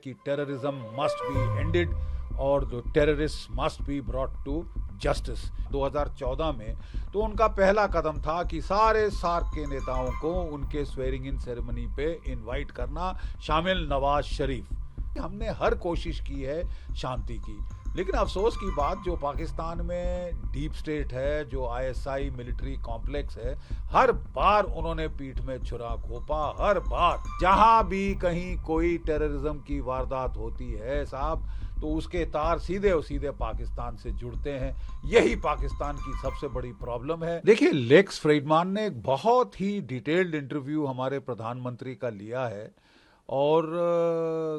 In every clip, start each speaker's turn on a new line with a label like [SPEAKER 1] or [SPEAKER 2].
[SPEAKER 1] कि terrorism must be ended और the terrorist must be brought to justice. 2014 में तो उनका पहला कदम था कि सारे सार्क के नेताओं को उनके स्वेरिंग इन सेरेमनी पे इनवाइट करना, शामिल नवाज शरीफ। हमने हर कोशिश की है शांति की, लेकिन अफसोस की बात जो पाकिस्तान में डीप स्टेट है, जो आईएसआई मिलिट्री कॉम्प्लेक्स है, हर बार उन्होंने पीठ में छुरा घोंपा। हर बार जहां भी कहीं कोई टेररिज्म की वारदात होती है साहब, तो उसके तार सीधे और सीधे पाकिस्तान से जुड़ते हैं। यही पाकिस्तान की सबसे बड़ी प्रॉब्लम है। देखिए, लेक्स फ्रीडमान ने एक बहुत ही डिटेल्ड इंटरव्यू हमारे प्रधानमंत्री का लिया है और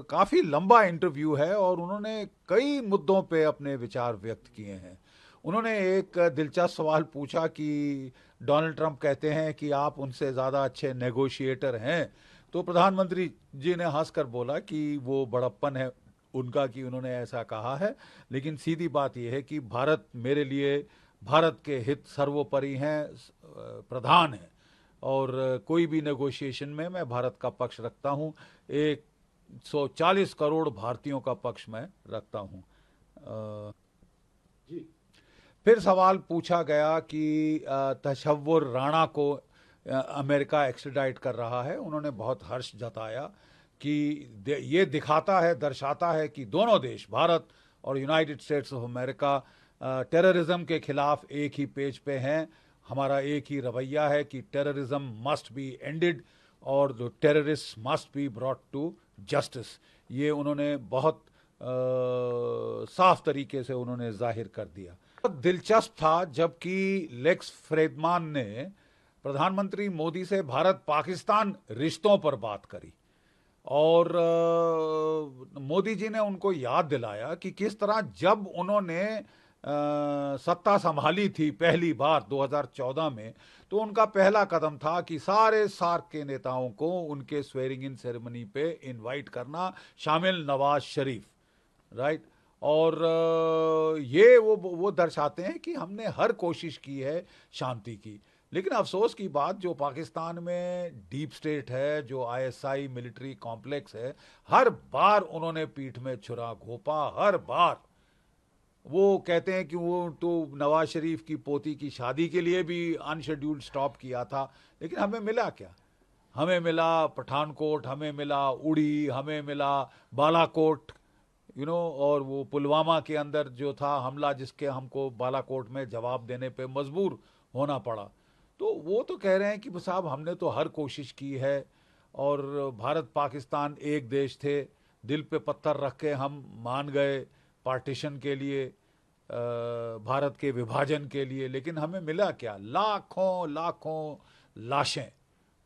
[SPEAKER 1] काफ़ी लंबा इंटरव्यू है और उन्होंने कई मुद्दों पे अपने विचार व्यक्त किए हैं। उन्होंने एक दिलचस्प सवाल पूछा कि डोनाल्ड ट्रंप कहते हैं कि आप उनसे ज़्यादा अच्छे नेगोशिएटर हैं, तो प्रधानमंत्री जी ने हंसकर बोला कि वो बड़प्पन है उनका कि उन्होंने ऐसा कहा है, लेकिन सीधी बात यह है कि भारत मेरे लिए, भारत के हित सर्वोपरि हैं, प्रधान है और कोई भी नेगोशिएशन में मैं भारत का पक्ष रखता हूं। 140 करोड़ भारतीयों का पक्ष मैं रखता हूं। जी। फिर सवाल पूछा गया कि तशव्वुर राणा को अमेरिका एक्स्ट्राडाइट कर रहा है। उन्होंने बहुत हर्ष जताया कि ये दिखाता है, दर्शाता है कि दोनों देश, भारत और United states of America, terrorism के खिलाफ एक ही पेज पे हैं। हमारा एक ही रवैया है कि टेररिज्म मस्ट बी एंडेड और the terrorist must be brought to justice. ये उन्होंने बहुत साफ तरीके से उन्होंने जाहिर कर दिया। बहुत दिलचस्प था जबकि लेक्स फ्रीडमान ने प्रधानमंत्री मोदी से भारत पाकिस्तान रिश्तों पर बात करी और मोदी जी ने उनको याद दिलाया कि किस तरह जब उन्होंने सत्ता संभाली थी पहली बार 2014 में, तो उनका पहला कदम था कि सारे सार्क के नेताओं को उनके स्वेरिंग इन सेरेमनी पे इनवाइट करना, शामिल नवाज शरीफ, राइट। और ये वो दर्शाते हैं कि हमने हर कोशिश की है शांति की, लेकिन अफसोस की बात जो पाकिस्तान में डीप स्टेट है, जो आईएसआई मिलिट्री कॉम्प्लेक्स है, हर बार उन्होंने पीठ में छुरा घोंपा। हर बार वो कहते हैं कि वो तो नवाज शरीफ की पोती की शादी के लिए भी अनशेड्यूल्ड स्टॉप किया था, लेकिन हमें मिला क्या? हमें मिला पठानकोट, हमें मिला उड़ी, हमें मिला बालाकोट, और वो पुलवामा के अंदर जो था हमला, जिसके हमको बालाकोट में जवाब देने पे मजबूर होना पड़ा। तो वो तो कह रहे हैं कि साहब हमने तो हर कोशिश की है और भारत पाकिस्तान एक देश थे, दिल पे पत्थर रख के हम मान गए पार्टीशन के लिए, भारत के विभाजन के लिए, लेकिन हमें मिला क्या? लाखों लाखों लाशें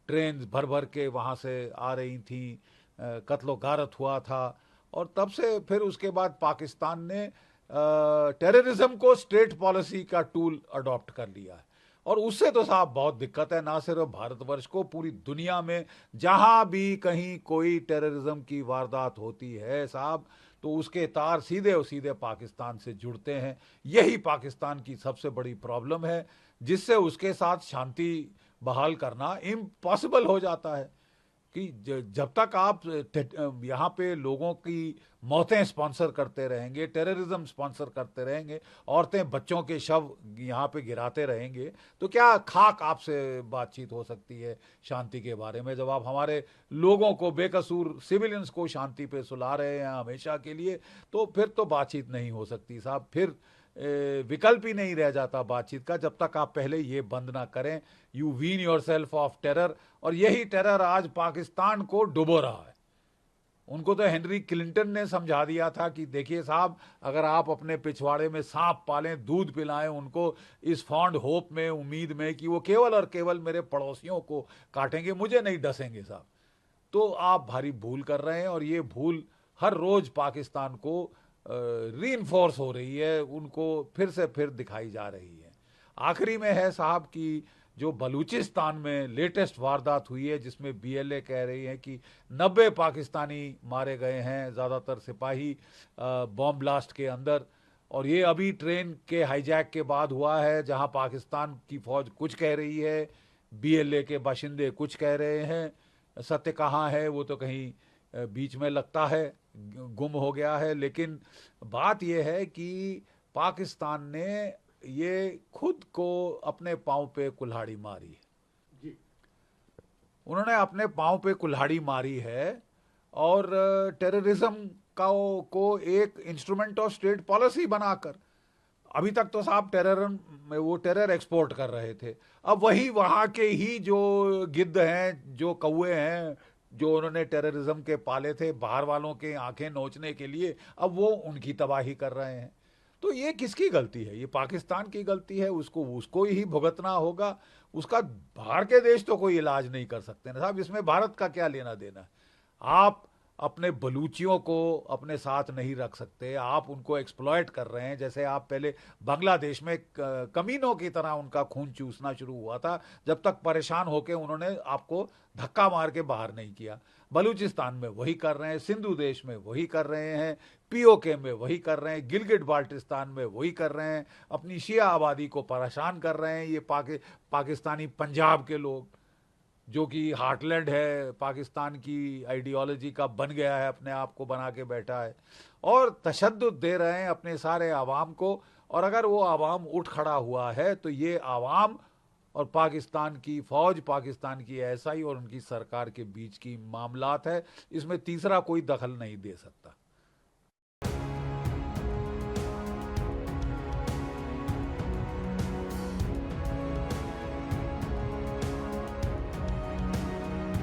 [SPEAKER 1] ट्रेन भर भर के वहाँ से आ रही थी, कत्लो गारत हुआ था। और तब से फिर उसके बाद पाकिस्तान ने टेररिज्म को स्टेट पॉलिसी का टूल अडॉप्ट कर लिया है और उससे तो साहब बहुत दिक्कत है, ना सिर्फ भारतवर्ष को, पूरी दुनिया में जहां भी कहीं कोई टेररिज्म की वारदात होती है साहब, तो उसके तार सीधे और सीधे पाकिस्तान से जुड़ते हैं। यही पाकिस्तान की सबसे बड़ी प्रॉब्लम है, जिससे उसके साथ शांति बहाल करना इम्पॉसिबल हो जाता है कि जब तक आप यहाँ पे लोगों की मौतें स्पॉन्सर करते रहेंगे, टेररिज्म स्पॉन्सर करते रहेंगे, औरतें बच्चों के शव यहाँ पे गिराते रहेंगे, तो क्या खाक आपसे बातचीत हो सकती है शांति के बारे में? जब आप हमारे लोगों को, बेकसूर सिविलियंस को शांति पे सुला रहे हैं हमेशा के लिए, तो फिर तो बातचीत नहीं हो सकती साहब। फिर विकल्प ही नहीं रह जाता बातचीत का, जब तक आप पहले ये बंद ना करें। You wean yourself off terror, और यही टेरर आज पाकिस्तान को डुबो रहा है। उनको तो हेनरी क्लिंटन ने समझा दिया था कि देखिए साहब, अगर आप अपने पिछवाड़े में सांप पालें, दूध पिलाएं उनको, इस फॉन्ड होप में, उम्मीद में कि वो केवल और केवल मेरे पड़ोसियों को काटेंगे, मुझे नहीं डसेंगे साहब, तो आप भारी भूल कर रहे हैं। और ये भूल हर रोज पाकिस्तान को रीइंफोर्स हो रही है, उनको फिर से फिर दिखाई जा रही है। आखिरी में है साहब कि जो बलूचिस्तान में लेटेस्ट वारदात हुई है, जिसमें बीएलए कह रही है कि 90 पाकिस्तानी मारे गए हैं, ज़्यादातर सिपाही बॉम्ब ब्लास्ट के अंदर। और ये अभी ट्रेन के हाईजैक के बाद हुआ है, जहां पाकिस्तान की फौज कुछ कह रही है, बीएलए के बाशिंदे कुछ कह रहे हैं। सत्य कहाँ है वो तो कहीं बीच में लगता है। गुम हो गया है। लेकिन बात यह है कि पाकिस्तान ने ये खुद को अपने पांव पे कुल्हाड़ी मारी है।
[SPEAKER 2] जी।
[SPEAKER 1] उन्होंने अपने पांव पे कुल्हाड़ी मारी है और टेररिज्म का को एक इंस्ट्रूमेंट ऑफ स्टेट पॉलिसी बनाकर, अभी तक तो साहब वो टेरर एक्सपोर्ट कर रहे थे, अब वही वहां के ही जो गिद्ध हैं, जो कौए हैं, जो उन्होंने टेररिज्म के पाले थे बाहर वालों के आंखें नोचने के लिए, अब वो उनकी तबाही कर रहे हैं। तो ये किसकी गलती है? ये पाकिस्तान की गलती है, उसको उसको ही भुगतना होगा। उसका बाहर के देश तो कोई इलाज नहीं कर सकते ना साहब, इसमें भारत का क्या लेना देना। आप अपने बलूचियों को अपने साथ नहीं रख सकते, आप उनको एक्सप्लॉयट कर रहे हैं। जैसे आप पहले बांग्लादेश में कमीनों की तरह उनका खून चूसना शुरू हुआ था, जब तक परेशान होकर उन्होंने आपको धक्का मार के बाहर नहीं किया। बलूचिस्तान में वही कर रहे हैं, सिंधु देश में वही कर रहे हैं, पीओके में वही कर रहे हैं, गिलगिट बाल्टिस्तान में वही कर रहे हैं, अपनी शिया आबादी को परेशान कर रहे हैं। ये पाकिस्तानी पंजाब के लोग, जो कि हार्टलैंड है पाकिस्तान की आइडियोलॉजी का, बन गया है, अपने आप को बना के बैठा है और तशद्दुद दे रहे हैं अपने सारे आवाम को। और अगर वो आवाम उठ खड़ा हुआ है तो ये आवाम और पाकिस्तान की फौज, पाकिस्तान की एसआई और उनकी सरकार के बीच की मामलात है, इसमें तीसरा कोई दखल नहीं दे सकता।